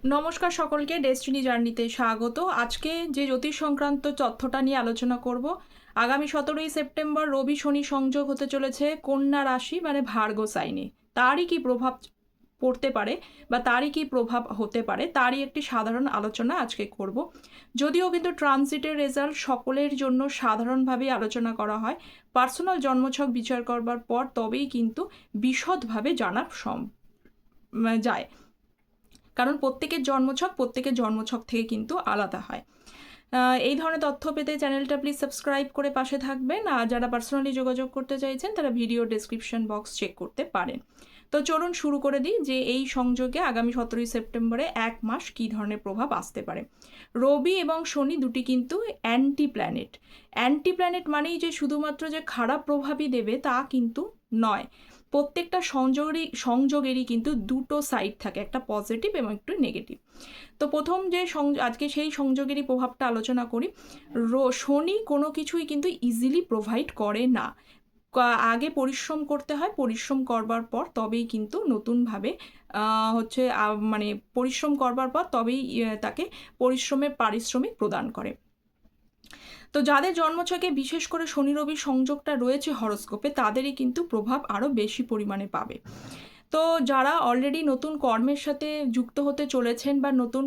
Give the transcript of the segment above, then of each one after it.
নমস্কার সকলকে, ডেস্টিনি জার্নিতে স্বাগত। আজকে যে জ্যোতিষ সংক্রান্ত তথ্যটা নিয়ে আলোচনা করব, আগামী 17ই সেপ্টেম্বর রবি শনি সংযোগ হতে চলেছে কন্যা রাশি মানে ভার্গ সাইনে। তারই কি প্রভাব পড়তে পারে বা তারই কি প্রভাব হতে পারে তারই একটি সাধারণ আলোচনা আজকে করব। যদিও কিন্তু ট্রানজিটের রেজাল্ট সকলের জন্য সাধারণভাবেই আলোচনা করা হয়, পার্সোনাল জন্মছক বিচার করবার পর তবেই কিন্তু বিশদভাবে জানা যায়, কারণ প্রত্যেকের জন্মছক থেকে কিন্তু আলাদা হয়। এই ধরনের তথ্য পেতে চ্যানেলটা প্লিজ সাবস্ক্রাইব করে পাশে থাকবেন। আর যারা পার্সোনালি যোগাযোগ করতে চাইছেন তারা ভিডিও ডেসক্রিপশন বক্স চেক করতে পারেন। তো চলুন শুরু করে দিই যে এই সংযোগে আগামী 17ই সেপ্টেম্বরে এক মাস কী ধরনের প্রভাব আসতে পারে। রবি এবং শনি দুটি কিন্তু অ্যান্টি প্ল্যানেট মানেই যে শুধুমাত্র যে খারাপ প্রভাবই দেবে তা কিন্তু নয়। প্রত্যেকটা সংযোগেরই কিন্তু দুটো সাইড থাকে, একটা পজিটিভ এবং একটু নেগেটিভ। তো প্রথম যে আজকে সেই সংযোগেরই প্রভাবটা আলোচনা করি। শনি কোনো কিছুই কিন্তু ইজিলি প্রোভাইড করে না, আগে পরিশ্রম করতে হয়, পরিশ্রম করবার পর তবেই কিন্তু নতুনভাবে মানে পরিশ্রম করবার পর তবেই তাকে পরিশ্রমের পারিশ্রমিক প্রদান করে। তো যাদের জন্মছকে বিশেষ করে শনি রবির সংযোগটা রয়েছে হরস্কোপে, তাদেরই কিন্তু প্রভাব আরও বেশি পরিমাণে পাবে। তো যারা অলরেডি নতুন কর্মের সাথে যুক্ত হতে চলেছেন বা নতুন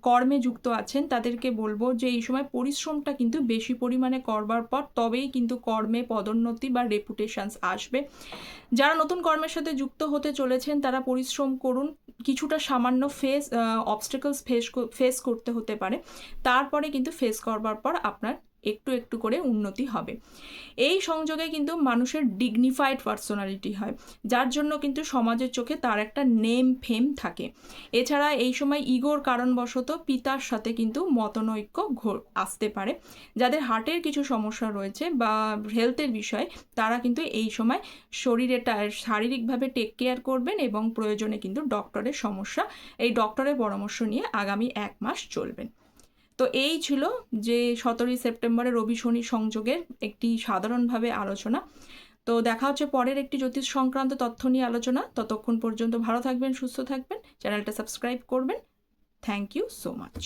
কর্মে যুক্ত আছেন, তাদেরকে বলবো যে এই সময় পরিশ্রমটা কিন্তু বেশি পরিমাণে করবার পর তবেই কিন্তু কর্মে পদোন্নতি বা রেপুটেশনস আসবে। যারা নতুন কর্মের সাথে যুক্ত হতে চলেছেন তারা পরিশ্রম করুন, কিছুটা সামান্য অবস্টেকলস ফেস করতে হতে পারে, তারপরে কিন্তু ফেস করবার পর আপনার একটু একটু করে উন্নতি হবে। এই সংযোগে কিন্তু মানুষের ডিগনিফাইড পার্সোনালিটি হয়, যার জন্য কিন্তু সমাজের চোখে তার একটা নেম ফেম থাকে। এছাড়া এই সময় ইগোর কারণবশত পিতার সাথে কিন্তু মতনৈক্য আসতে পারে। যাদের হার্টের কিছু সমস্যা রয়েছে বা হেলথের বিষয়ে, তারা কিন্তু এই সময় শারীরিকভাবে টেক কেয়ার করবেন এবং প্রয়োজনে কিন্তু এই ডক্টরের পরামর্শ নিয়ে আগামী এক মাস চলবেন। তো এই ছিল যে 17ই সেপ্টেম্বরে রবি শনি সংযোগের একটি সাধারণভাবে আলোচনা। তো দেখা হচ্ছে পরের একটি জ্যোতিষ সংক্রান্ত তথ্য নিয়ে আলোচনা। ততক্ষণ পর্যন্ত ভালো থাকবেন, সুস্থ থাকবেন, চ্যানেলটা সাবস্ক্রাইব করবেন। Thank you so much.